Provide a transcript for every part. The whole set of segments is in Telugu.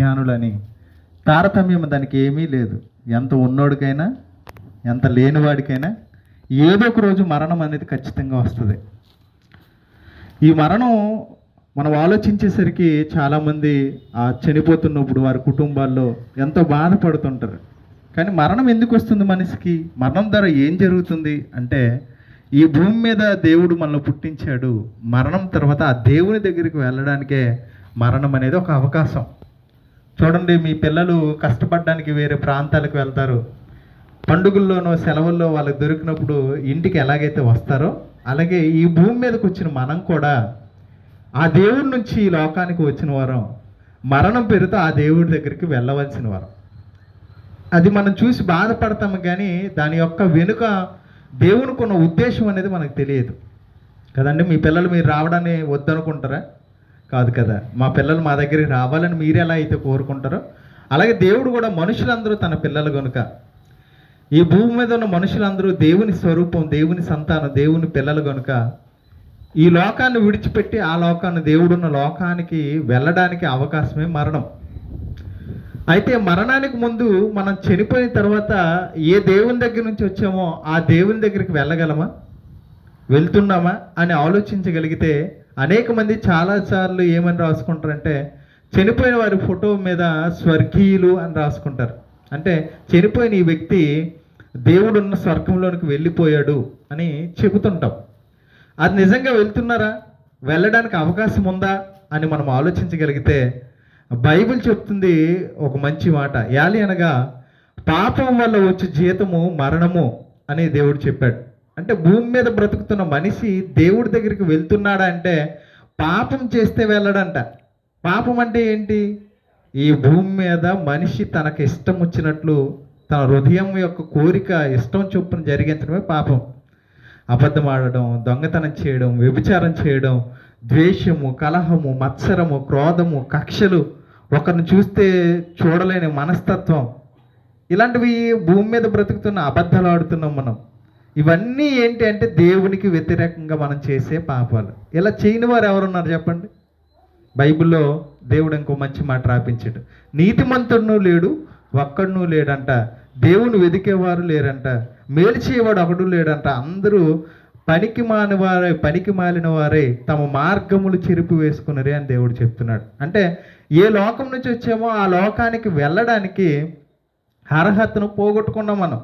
జ్ఞానులని తారతమ్యం దానికి ఏమీ లేదు. ఎంత ఉన్నోడికైనా ఎంత లేనివాడికైనా ఏదో ఒక రోజు మరణం అనేది ఖచ్చితంగా వస్తుంది. ఈ మరణం మనం ఆలోచించేసరికి చాలామంది ఆ చనిపోతున్నప్పుడు వారి కుటుంబాల్లో ఎంతో బాధపడుతుంటారు. కానీ మరణం ఎందుకు వస్తుంది మనిషికి? మరణం ద్వారా ఏం జరుగుతుంది అంటే, ఈ భూమి మీద దేవుడు మనల్ని పుట్టించాడు. మరణం తర్వాత ఆ దేవుని దగ్గరికి వెళ్ళడానికే మరణం అనేది ఒక అవకాశం. చూడండి, మీ పిల్లలు కష్టపడడానికి వేరే ప్రాంతాలకు వెళ్తారు. పండుగల్లోనో సెలవుల్లో వాళ్ళకి దొరికినప్పుడు ఇంటికి ఎలాగైతే వస్తారో అలాగే ఈ భూమి మీదకి వచ్చిన మనం కూడా ఆ దేవుడి నుంచి ఈ లోకానికి వచ్చిన వారం, మరణం పేరుతో ఆ దేవుడి దగ్గరికి వెళ్ళవలసిన వారం. అది మనం చూసి బాధపడతాము, కానీ దాని యొక్క వెనుక దేవునికి ఉన్న ఉద్దేశం అనేది మనకు తెలియదు కదండి. మీ పిల్లలు మీరు రావడాన్ని వద్దనుకుంటారా? కాదు కదా. మా పిల్లలు మా దగ్గరికి రావాలని మీరు ఎలా అయితే కోరుకుంటారో అలాగే దేవుడు కూడా మనుషులందరూ తన పిల్లలు కనుక, ఈ భూమి మీద ఉన్న మనుషులందరూ దేవుని స్వరూపం, దేవుని సంతానం, దేవుని పిల్లలు కనుక ఈ లోకాన్ని విడిచిపెట్టి ఆ లోకాన్ని, దేవుడున్న లోకానికి వెళ్ళడానికి అవకాశమే మరణం. అయితే మరణానికి ముందు మనం చనిపోయిన తర్వాత ఏ దేవుని దగ్గర నుంచి వచ్చామో ఆ దేవుని దగ్గరికి వెళ్ళగలమా, వెళ్తున్నామా అని ఆలోచించగలిగితే అనేక మంది చాలాసార్లు ఏమని రాసుకుంటారంటే, చనిపోయిన వారి ఫోటో మీద స్వర్గీయులు అని రాసుకుంటారు. అంటే చనిపోయిన ఈ వ్యక్తి దేవుడున్న స్వర్గంలోనికి వెళ్ళిపోయాడు అని చెబుతుంటాం. అది నిజంగా వెళ్తున్నారా, వెళ్ళడానికి అవకాశం ఉందా అని మనం ఆలోచించగలిగితే బైబిల్ చెప్తుంది ఒక మంచి మాట. యాలి అనగా పాపం వల్ల వచ్చే జీతము మరణము అని దేవుడు చెప్పాడు. అంటే భూమి మీద బ్రతుకుతున్న మనిషి దేవుడి దగ్గరికి వెళ్తున్నాడా అంటే పాపం చేస్తే వెళ్ళడంట. పాపం అంటే ఏంటి? ఈ భూమి మీద మనిషి తనకు ఇష్టం వచ్చినట్లు తన హృదయం యొక్క కోరిక ఇష్టం చొప్పున జరిగించడమే పాపం. అబద్ధం ఆడడం, దొంగతనం చేయడం, వ్యభిచారం చేయడం, ద్వేషము, కలహము, మత్సరము, క్రోధము, కక్షలు, ఒకరిని చూస్తే చూడలేని మనస్తత్వం, ఇలాంటివి భూమి మీద బ్రతుకుతున్న అబద్ధాలు ఆడుతున్నాం మనం. ఇవన్నీ ఏంటి అంటే దేవునికి వ్యతిరేకంగా మనం చేసే పాపాలు. ఇలా చేయని వారు ఎవరున్నారు చెప్పండి? బైబిల్లో దేవుడు ఇంకో మంచి మాట రాపించాడు. నీతిమంతుడును లేడు, ఒక్కడును లేడంట. దేవుని వెదికేవారు లేరంట. మేలు చేయవాడు ఒకడు లేడంట. అందరూ పనికి మాలిన వారే తమ మార్గములు చెరిపి వేసుకున్నారే అని దేవుడు చెప్తున్నాడు. అంటే ఏ లోకం నుంచి వచ్చామో ఆ లోకానికి వెళ్ళడానికి అర్హతను పోగొట్టుకున్నాం మనం.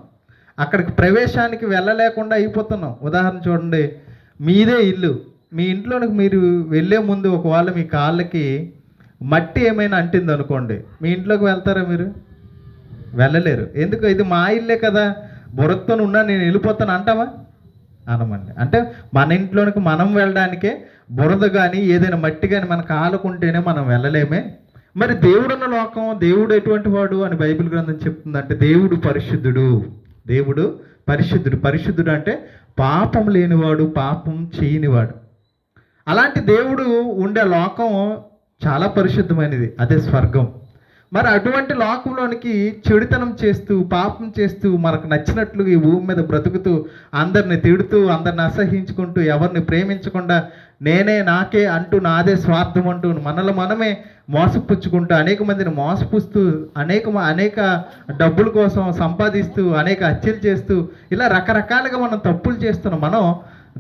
అక్కడికి ప్రవేశానికి వెళ్ళలేకుండా అయిపోతున్నాం. ఉదాహరణ చూడండి, మీదే ఇల్లు. మీ ఇంట్లోనికి మీరు వెళ్ళే ముందు ఒకవేళ మీ కాళ్ళకి మట్టి ఏమైనా అంటింది అనుకోండి, మీ ఇంట్లోకి వెళ్తారా? మీరు వెళ్ళలేరు. ఎందుకు? ఇది మా ఇల్లే కదా, బురదతో ఉన్నా నేను వెళ్ళిపోతాను అంటామా? అనమండి. అంటే మన ఇంట్లోనికి మనం వెళ్ళడానికే బురద కానీ ఏదైనా మట్టి కానీ మన కాలుకుంటేనే మనం వెళ్ళలేమే. మరి దేవుడున్న లోకం, దేవుడు ఎటువంటి వాడు అని బైబిల్ గ్రంథం చెప్తుంది. అంటే దేవుడు పరిశుద్ధుడు. దేవుడు పరిశుద్ధుడు. పరిశుద్ధుడు అంటే పాపం లేనివాడు, పాపం చేయనివాడు. అలాంటి దేవుడు ఉండే లోకం చాలా పరిశుద్ధమైనది, అదే స్వర్గం. మరి అటువంటి లోకంలోనికి చెడుతనం చేస్తూ, పాపం చేస్తూ, మనకు నచ్చినట్లు ఈ భూమి మీద బ్రతుకుతూ, అందరిని తిడుతూ, అందరిని అసహించుకుంటూ, ఎవరిని ప్రేమించకుండా నేనే నాకే అంటూ, నాదే స్వార్థం అంటూ, మనమే మోసపుచ్చుకుంటూ, అనేక మందిని మోసపుస్తూ, అనేక డబ్బుల కోసం సంపాదిస్తూ, అనేక హత్యలు చేస్తూ, ఇలా రకరకాలుగా మనం తప్పులు చేస్తున్నాం. మనం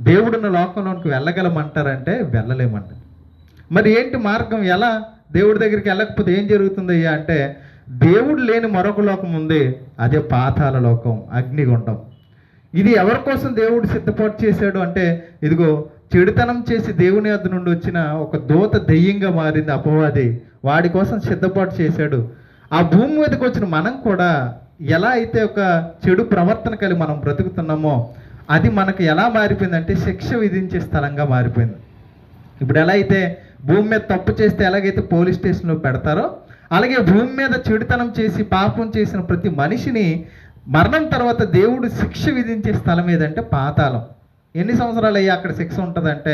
దేవుడున్న లోకంలోనికి వెళ్ళగలమంటారంటే వెళ్ళలేమంట. మరి ఏంటి మార్గం? ఎలా దేవుడి దగ్గరికి వెళ్ళకపోతే ఏం జరుగుతుందయ్యా అంటే, దేవుడు లేని మరొక లోకం ఉంది, అదే పాతాళ లోకం, అగ్నిగుండం. ఇది ఎవరి కోసం దేవుడు సిద్ధపాటు చేశాడు అంటే, ఇదిగో చెడుతనం చేసి దేవుని వద్ద నుండి వచ్చిన ఒక దూత దెయ్యంగా మారింది అపవాది, వాడి కోసం సిద్ధపాటు చేశాడు. ఆ భూమి మీదకి వచ్చిన మనం కూడా ఎలా అయితే ఒక చెడు ప్రవర్తన కలిగి మనం బ్రతుకుతున్నామో అది మనకు ఎలా మారిపోయిందంటే శిక్ష విధించే స్థలంగా మారిపోయింది. ఇప్పుడు ఎలా అయితే భూమి మీద తప్పు చేస్తే ఎలాగైతే పోలీస్ స్టేషన్లో పెడతారో, అలాగే భూమి మీద చెడుతనం చేసి పాపం చేసిన ప్రతి మనిషిని మరణం తర్వాత దేవుడు శిక్ష విధించే స్థలం ఏదంటే పాతాళం. ఎన్ని సంవత్సరాలు అయ్యా అక్కడ శిక్ష ఉంటుందంటే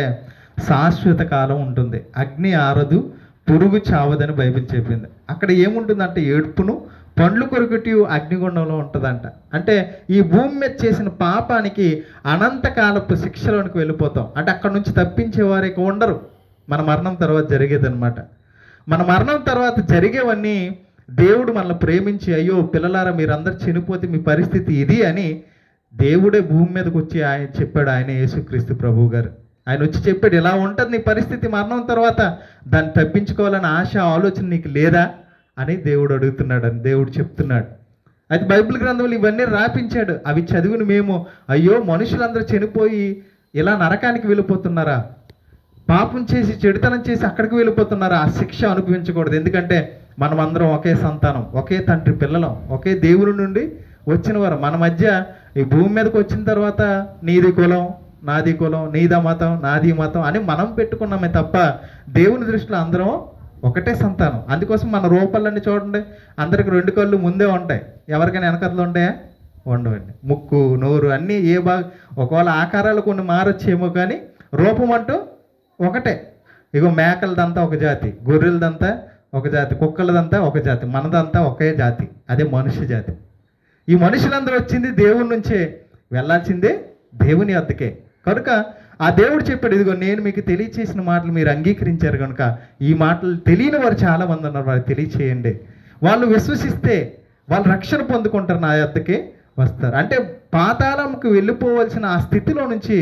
శాశ్వత కాలం ఉంటుంది. అగ్ని ఆరదు, పురుగు చావదని బైబిల్ చెప్పింది. అక్కడ ఏముంటుందంటే ఏడుపును, పండ్లు కొరుకుటి అగ్నిగుండంలో ఉంటుందంట. అంటే ఈ భూమి మీద చేసిన పాపానికి అనంతకాలపు శిక్షలోనికి వెళ్ళిపోతాం. అంటే అక్కడ నుంచి తప్పించేవారు ఇక ఉండరు. మన మరణం తర్వాత జరిగేదన్నమాట. మన మరణం తర్వాత జరిగేవన్నీ దేవుడు మనల్ని ప్రేమించి, అయ్యో పిల్లలారా మీరందరూ చనిపోతే మీ పరిస్థితి ఇది అని దేవుడే భూమి మీదకి వచ్చి ఆయన చెప్పాడు. ఆయన యేసుక్రీస్తు ప్రభువు గారు ఆయన వచ్చి చెప్పాడు, ఇలా ఉంటుంది నీ పరిస్థితి మరణం తర్వాత, దాన్ని తప్పించుకోవాలని ఆశ ఆలోచన నీకు లేదా అని దేవుడు అడుగుతున్నాడు, అని దేవుడు చెప్తున్నాడు. అయితే బైబిల్ గ్రంథంలో ఇవన్నీ రాపించాడు. అవి చదివిన మేము, అయ్యో మనుషులందరూ చనిపోయి ఇలా నరకానికి వెళ్ళిపోతున్నారా, పాపం చేసి చెడుతనం చేసి అక్కడికి వెళ్ళిపోతున్నారా, ఆ శిక్ష అనుభవించకూడదు. ఎందుకంటే మనం అందరం ఒకే సంతానం, ఒకే తండ్రి పిల్లలం, ఒకే దేవుని నుండి వచ్చిన వారు. మన మధ్య ఈ భూమి మీదకి వచ్చిన తర్వాత నీది కులం నాది కులం, నీదా మతం నాది మతం అని మనం పెట్టుకున్నామే తప్ప దేవుని దృష్టిలో అందరం ఒకటే సంతానం. అందుకోసం మన రూపాలన్నీ చూడండి, అందరికి 2 కళ్ళు ముందే ఉంటాయి, ఎవరికైనా వెనకట్లు ఉంటాయా? ఉండవండి. ముక్కు నోరు అన్నీ ఒకవేళ ఆకారాలు కొన్ని మారొచ్చేమో కానీ రూపం అంటూ ఒకటే. ఇగో మేకలదంతా ఒక జాతి, గొర్రెలదంతా ఒక జాతి, కుక్కలదంతా ఒక జాతి, మనదంతా ఒకే జాతి, అదే మనుష్య జాతి. ఈ మనుషులందరూ వచ్చింది దేవుని నుంచే, వెళ్ళాల్సిందే దేవుని వద్దకే. కనుక ఆ దేవుడు చెప్పాడు, ఇదిగో నేను మీకు తెలియచేసిన మాటలు మీరు అంగీకరించారు కనుక ఈ మాటలు తెలియని వారు చాలామంది ఉన్నారు, వారు తెలియచేయండి. వాళ్ళు విశ్వసిస్తే వాళ్ళు రక్షణ పొందుకుంటారు, నా వద్దకే వస్తారు. అంటే పాతాళంకు వెళ్ళిపోవలసిన ఆ స్థితిలో నుంచి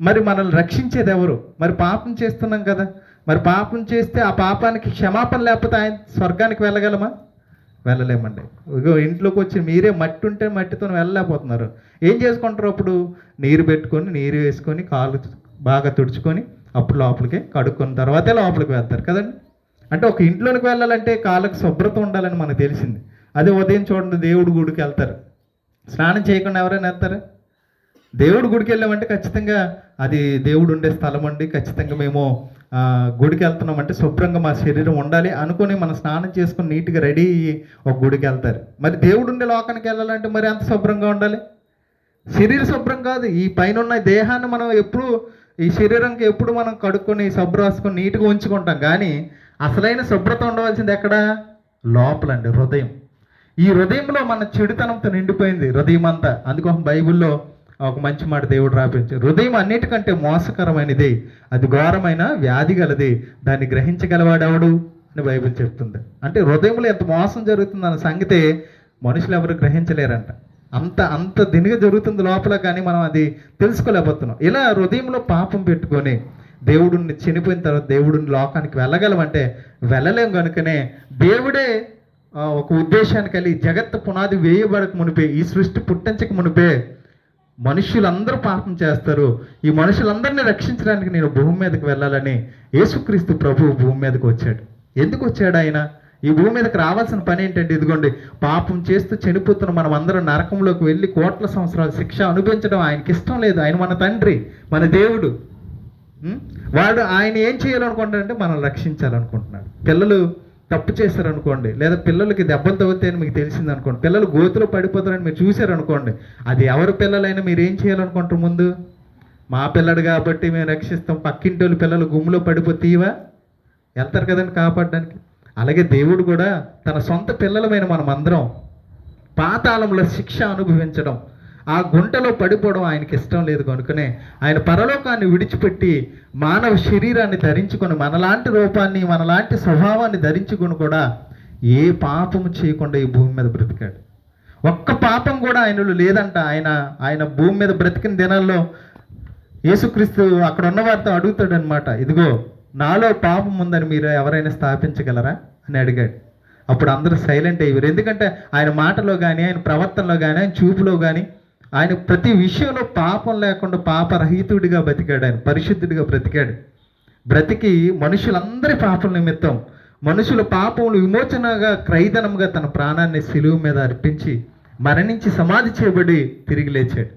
మరి మనల్ని రక్షించేది ఎవరు? మరి పాపం చేస్తున్నాం కదా, మరి పాపం చేస్తే ఆ పాపానికి క్షమాపణ లేకపోతే ఆయన స్వర్గానికి వెళ్ళగలమా? వెళ్ళలేమండి. ఇగో ఇంట్లోకి వచ్చి మీరే మట్టి ఉంటే మట్టితో వెళ్ళలేకపోతున్నారు. ఏం చేసుకుంటారు? అప్పుడు నీరు పెట్టుకొని నీరు వేసుకొని కాళ్ళు బాగా తుడుచుకొని అప్పుడు లోపలికి కడుక్కున్న తర్వాతే లోపలికి వెళ్తారు కదండి. అంటే ఒక ఇంట్లోకి వెళ్ళాలంటే కాళ్ళకు శుభ్రత ఉండాలని మనకు తెలిసింది. అదే ఉదయం చూడండి, దేవుడి గుడికి వెళ్తారు, స్నానం చేయకుండా ఎవరైనా వెళ్తారా? దేవుడి గుడికి వెళ్ళామంటే ఖచ్చితంగా అది దేవుడు ఉండే స్థలం అండి, ఖచ్చితంగా మేము గుడికి వెళ్తున్నామంటే శుభ్రంగా మా శరీరం ఉండాలి అనుకొని మనం స్నానం చేసుకొని నీట్గా రెడీ అయ్యి ఒక గుడికి వెళ్తారు. మరి దేవుడు ఉండే లోకానికి వెళ్ళాలంటే మరి అంత శుభ్రంగా ఉండాలి. శరీర శుభ్రం కాదు, ఈ పైన ఉన్న దేహాన్ని మనం ఎప్పుడు, ఈ శరీరంకి ఎప్పుడు మనం కడుక్కొని శుభ్రం నీట్గా ఉంచుకుంటాం. కానీ అసలైన శుభ్రత ఉండవలసింది ఎక్కడ? లోపలండి, హృదయం. ఈ హృదయంలో మన చెడుతనంతో నిండిపోయింది హృదయం అంతా. అందుకోసం బైబిల్లో ఒక మంచి మాట దేవుడు రాపించారు, హృదయం అన్నిటికంటే మోసకరమైనది, అది ఘోరమైన వ్యాధి గలది, దాన్ని గ్రహించగలవాడెవడు అని బైబిల్ చెప్తుంది. అంటే హృదయంలో ఎంత మోసం జరుగుతుందన్న సంగతి మనుషులు ఎవరు గ్రహించలేరంట. అంత దినిగా జరుగుతుంది లోపల, కానీ మనం అది తెలుసుకోలేకపోతున్నాం. ఇలా హృదయంలో పాపం పెట్టుకొని దేవుడిని చనిపోయిన తర్వాత దేవుడిని లోకానికి వెళ్ళగలమంటే వెళ్ళలేం. కనుకనే దేవుడే ఒక ఉద్దేశాన్ని కలిగి జగత్తు పునాది వేయబడక మునిపే, ఈ సృష్టి పుట్టించక మునిపే మనుషులందరూ పాపం చేస్తారు, ఈ మనుషులందరినీ రక్షించడానికి నేను భూమి మీదకి వెళ్ళాలని యేసుక్రీస్తు ప్రభువు భూమి మీదకి వచ్చాడు. ఎందుకు వచ్చాడు ఆయన? ఈ భూమి మీదకి రావాల్సిన పని ఏంటంటే, ఇదిగోండి పాపం చేస్తూ చనిపోతున్న మనం అందరం నరకంలోకి వెళ్ళి కోట్ల సంవత్సరాల శిక్ష అనుభవించడం ఆయనకి ఇష్టం లేదు. ఆయన మన తండ్రి, మన దేవుడు. వాడు ఆయన ఏం చేయాలనుకుంటాడంటే మనల్ని రక్షించాలనుకుంటున్నాడు. పిల్లలు తప్పు చేశారనుకోండి, లేదా పిల్లలకి దెబ్బలు తగులుతాయని మీకు తెలిసింది అనుకోండి, పిల్లలు గోతులో పడిపోతారని మీరు చూశారనుకోండి, అది ఎవరి పిల్లలైనా మీరు ఏం చేయాలనుకుంటారు? ముందు మా పిల్లడు కాబట్టి మేము రక్షిస్తాం, పక్కింటి వాళ్ళు పిల్లలు గుమ్ములో పడిపోతీవా వెళ్తారు కదండి కాపాడడానికి. అలాగే దేవుడు కూడా తన సొంత పిల్లలమైన మనం అందరం పాతాళంలో శిక్ష అనుభవించడం, ఆ గుంటలో పడిపోవడం ఆయనకి ఇష్టం లేదు. కనుకనే ఆయన పరలోకాన్ని విడిచిపెట్టి మానవ శరీరాన్ని ధరించుకొని మనలాంటి రూపాన్ని మనలాంటి స్వభావాన్ని ధరించుకొని కూడా ఏ పాపము చేయకుండా ఈ భూమి మీద బ్రతికాడు. ఒక్క పాపం కూడా ఆయనలో లేదంట. ఆయన భూమి మీద బ్రతికిన దినాల్లో యేసుక్రీస్తు అక్కడ ఉన్న వారితో అడుగుతాడు అనమాట, ఇదిగో నాలో పాపం ఉందని మీరు ఎవరైనా స్థాపించగలరా అని అడిగాడు. అప్పుడు అందరూ సైలెంట్ అయ్యారు. ఎందుకంటే ఆయన మాటలో కానీ, ఆయన ప్రవర్తనలో కానీ, ఆయన చూపులో కానీ, ఆయన ప్రతి విషయంలో పాపం లేకుండా పాపరహితుడిగా బతికాడు. ఆయన పరిశుద్ధుడిగా బ్రతికి మనుషులందరి పాపం నిమిత్తం, మనుషుల పాపములు విమోచనగా క్రయధనంగా తన ప్రాణాన్ని శిలువ మీద అర్పించి మరణించి సమాధి చేయబడి తిరిగి లేచాడు.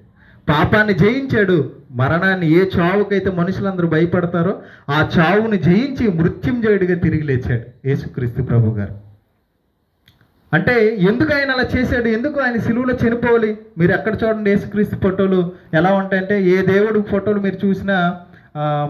పాపాన్ని జయించాడు. మరణాన్ని, ఏ చావుకైతే మనుషులందరూ భయపడతారో ఆ చావుని జయించి మృత్యుంజయుడిగా తిరిగి లేచాడు యేసుక్రీస్తు ప్రభు గారు. అంటే ఎందుకు ఆయన అలా చేశాడు? ఎందుకు ఆయన సిలువలో చనిపోవాలి? మీరు ఎక్కడ చూడండి యేసుక్రీస్తు ఫోటోలు ఎలా ఉంటాయంటే, ఏ దేవుడు ఫోటోలు మీరు చూసినా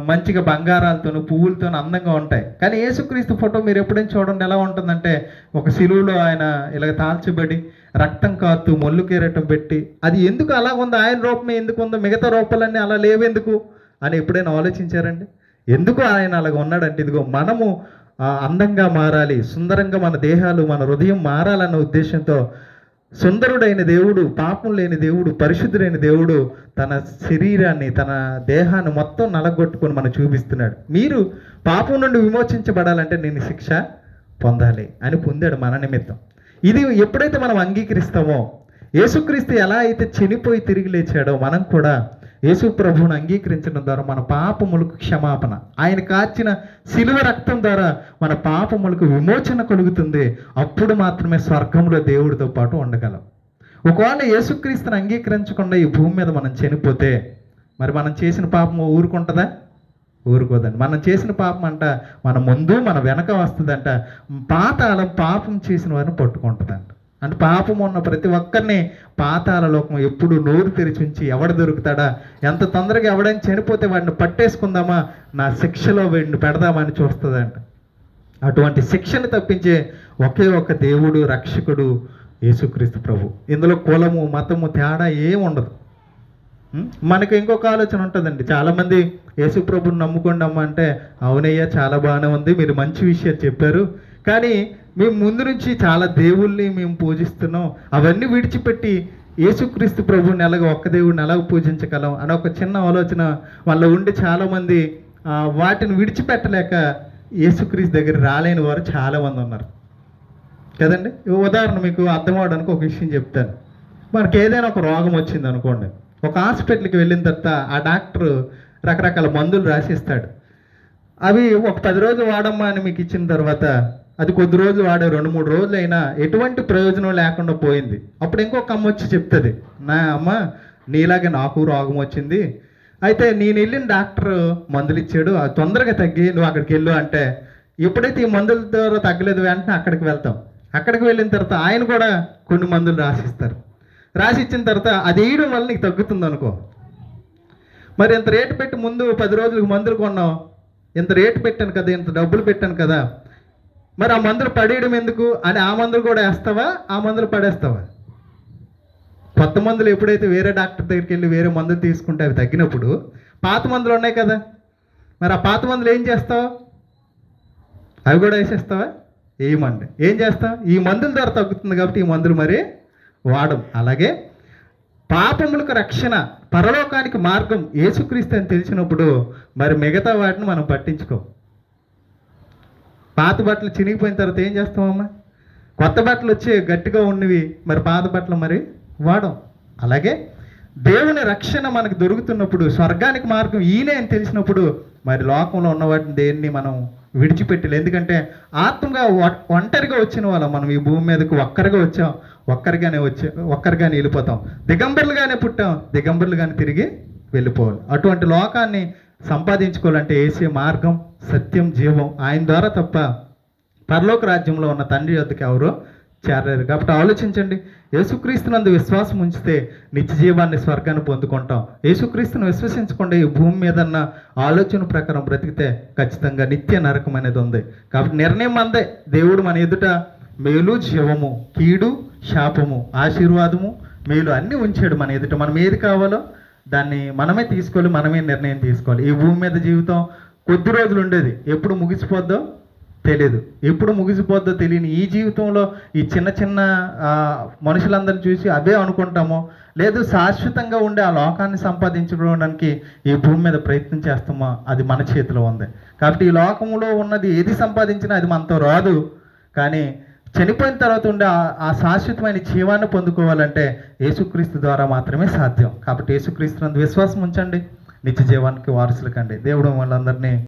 మంచిగా బంగారాలతోనూ పువ్వులతోనూ అందంగా ఉంటాయి. కానీ యేసుక్రీస్తు ఫోటో మీరు ఎప్పుడైనా చూడండి ఎలా ఉంటుందంటే, ఒక సిలువలో ఆయన ఇలాగ తాల్చబడి రక్తం కాత్తు మొల్లు కిరీటం పెట్టి, అది ఎందుకు అలా ఉంది? ఆయన రూపమే ఎందుకు ఉందో, మిగతా రూపాలన్నీ అలా లేవెందుకు అని ఎప్పుడైనా ఆలోచించారండి? ఎందుకు ఆయన అలాగ ఉన్నాడంటే, ఇదిగో మనము అందంగా మారాలి, సుందరంగా మన దేహాలు మన హృదయం మారాలన్న ఉద్దేశంతో సుందరుడైన దేవుడు, పాపం లేని దేవుడు, పరిశుద్ధుడైన దేవుడు తన శరీరాన్ని తన దేహాన్ని మొత్తం నలగొట్టుకొని మనం చూపిస్తున్నాడు. మీరు పాపం నుండి విమోచించబడాలంటే నేను శిక్ష పొందాలి అని పొందాడు మన నిమిత్తం. ఇది ఎప్పుడైతే మనం అంగీకరిస్తామో, యేసుక్రీస్తు ఎలా అయితే చనిపోయి తిరిగి లేచాడో మనం కూడా యేసు ప్రభువును అంగీకరించడం ద్వారా మన పాపములకు క్షమాపణ, ఆయన కాచిన శిలువ రక్తం ద్వారా మన పాపములకు విమోచన కలుగుతుంది. అప్పుడు మాత్రమే స్వర్గంలో దేవుడితో పాటు ఉండగలం. ఒకవేళ యేసుక్రీస్తుని అంగీకరించకుండా ఈ భూమి మీద మనం చనిపోతే మరి మనం చేసిన పాపం ఊరుకుంటుందా? ఊరుకోదండి. మనం చేసిన పాపం అంట మన ముందు మన వెనక వస్తుందంట. పాతాళం పాపం చేసిన వారిని పట్టుకుంటుందంట. అంటే పాపం ఉన్న ప్రతి ఒక్కరిని పాతాళ లోకం ఎప్పుడు నోరు తెరిచి ఉంచి ఎవడు దొరుకుతాడా, ఎంత తొందరగా ఎవడైనా చనిపోతే వాడిని పట్టేసుకుందామా, నా శిక్షలో వీడిని పెడదామని చూస్తుందంట. అటువంటి శిక్షను తప్పించే ఒకే ఒక దేవుడు, రక్షకుడు యేసుక్రీస్తు ప్రభు. ఇందులో కులము మతము తేడా ఏం ఉండదు. మనకి ఇంకొక ఆలోచన ఉంటుందండి. చాలామంది యేసు ప్రభుని నమ్ముకోండి అమ్మ అంటే, అవునయ్యా చాలా బాగానే ఉంది, మీరు మంచి విషయాలు చెప్పారు, కానీ మేము ముందు నుంచి చాలా దేవుళ్ళని మేము పూజిస్తున్నాం, అవన్నీ విడిచిపెట్టి యేసుక్రీస్తు ప్రభుని ఎలాగ ఒక్క దేవుడిని ఎలాగ పూజించగలం అని ఒక చిన్న ఆలోచన వాళ్ళ ఉండి చాలామంది వాటిని విడిచిపెట్టలేక యేసుక్రీస్తు దగ్గర రాలేని వారు చాలామంది ఉన్నారు కదండి. ఉదాహరణ మీకు అర్థం అవడానికి ఒక విషయం చెప్తాను. మనకి ఏదైనా ఒక రోగం వచ్చింది అనుకోండి, ఒక హాస్పిటల్కి వెళ్ళిన తర్వాత ఆ డాక్టర్ రకరకాల మందులు రాసిస్తాడు. అవి ఒక 10 రోజులు వాడమ్మా అని మీకు ఇచ్చిన తర్వాత అది కొద్ది రోజులు వాడే 2-3 రోజులు అయినా ఎటువంటి ప్రయోజనం లేకుండా పోయింది. అప్పుడు ఇంకొక అమ్మ వచ్చి చెప్తుంది, నా అమ్మ నీలాగే నాకు రోగం వచ్చింది, అయితే నేను వెళ్ళిన డాక్టర్ మందులు ఇచ్చాడు, అది తొందరగా తగ్గి నువ్వు అక్కడికి వెళ్ళు అంటే, ఎప్పుడైతే ఈ మందుల ద్వారా తగ్గలేదు వెంటనే అక్కడికి వెళ్తాం. అక్కడికి వెళ్ళిన తర్వాత ఆయన కూడా కొన్ని మందులు రాసిస్తారు. రాసి ఇచ్చిన తర్వాత అది వేయడం వల్ల నీకు తగ్గుతుంది అనుకో. మరి ఇంత రేటు పెట్టి ముందు 10 రోజులకు మందులు కొన్నావు, ఇంత రేటు పెట్టాను కదా, ఇంత డబ్బులు పెట్టాను కదా, మరి ఆ మందులు పడేయడం ఎందుకు అని ఆ మందులు కూడా వేస్తావా, ఆ మందులు పడేస్తావా? కొత్త మందులు ఎప్పుడైతే వేరే డాక్టర్ దగ్గరికి వెళ్ళి వేరే మందులు తీసుకుంటే అవి తగ్గినప్పుడు పాత మందులు ఉన్నాయి కదా, మరి ఆ పాత మందులు ఏం చేస్తావు? అవి కూడా వేసేస్తావా? వేయమండి. ఏం చేస్తావు? ఈ మందుల ద్వారా తగ్గుతుంది కాబట్టి ఈ మందులు మరి వాడం. అలాగే పాపములకు రక్షణ, పరలోకానికి మార్గం యేసుక్రీస్తు అని తెలిసినప్పుడు మరి మిగతా వాటిని మనం పట్టించుకోం. పాత బట్టలు చినిగిపోయిన తర్వాత ఏం చేస్తామమ్మా? కొత్త బట్టలు వచ్చి గట్టిగా ఉన్నవి మరి పాత బట్టలు మరి వాడం. అలాగే దేవుని రక్షణ మనకు దొరుకుతున్నప్పుడు, స్వర్గానికి మార్గం ఈయనే అని తెలిసినప్పుడు మరి లోకంలో ఉన్న వాటిని దేన్ని మనం విడిచిపెట్టలేదు. ఎందుకంటే ఆత్మగా ఒంటరిగా వచ్చిన వాళ్ళం మనం ఈ భూమి మీదకి, ఒక్కరిగా వచ్చాం, ఒక్కరిగానే వెళ్ళిపోతాం. దిగంబరులుగానే పుట్టాం, దిగంబరులుగానే తిరిగి వెళ్ళిపోవాలి. అటువంటి లోకాన్ని సంపాదించుకోవాలంటే యేసే మార్గం, సత్యం, జీవం, ఆయన ద్వారా తప్ప పరలోక రాజ్యంలో ఉన్న తండ్రి యొద్దకు ఎవరో చేరలేరు. కాబట్టి ఆలోచించండి, యేసుక్రీస్తునందు విశ్వాసం ఉంచితే నిత్య జీవాన్ని, స్వర్గాన్ని పొందుకుంటాం. యేసుక్రీస్తును విశ్వసించకుండా ఈ భూమి మీద ఉన్న ఆలోచన ప్రకారం బ్రతికితే ఖచ్చితంగా నిత్య నరకం అనేది ఉంది. కాబట్టి నిర్ణయం అందే. దేవుడు మన ఎదుట మేలు, జీవము, కీడు, శాపము, ఆశీర్వాదము, మేలు అన్నీ ఉంచాడు మన ఎదుట. మనం ఏది కావాలో దాన్ని మనమే తీసుకోవాలి, మనమే నిర్ణయం తీసుకోవాలి. ఈ భూమి మీద జీవితం కొద్ది రోజులు ఉండేది, ఎప్పుడు ముగిసిపోద్దో తెలియదు. ఎప్పుడు ముగిసిపోద్దో తెలియని ఈ జీవితంలో ఈ చిన్న చిన్న మనుషులందరినీ చూసి అవే అనుకుంటామో, లేదు శాశ్వతంగా ఉండే ఆ లోకాన్ని సంపాదించుకోవడానికి ఈ భూమి మీద ప్రయత్నం చేస్తామో అది మన చేతిలో ఉంది. కాబట్టి ఈ లోకంలో ఉన్నది ఏది సంపాదించినా అది మనతో రాదు. కానీ చనిపోయిన తర్వాత ఉండే ఆ శాశ్వతమైన జీవాన్ని పొందుకోవాలంటే యేసుక్రీస్తు ద్వారా మాత్రమే సాధ్యం. కాబట్టి యేసుక్రీస్తునందు విశ్వాసం ఉంచండి, నిత్య జీవానికి వారసులు కండి. దేవుడు వాళ్ళందరినీ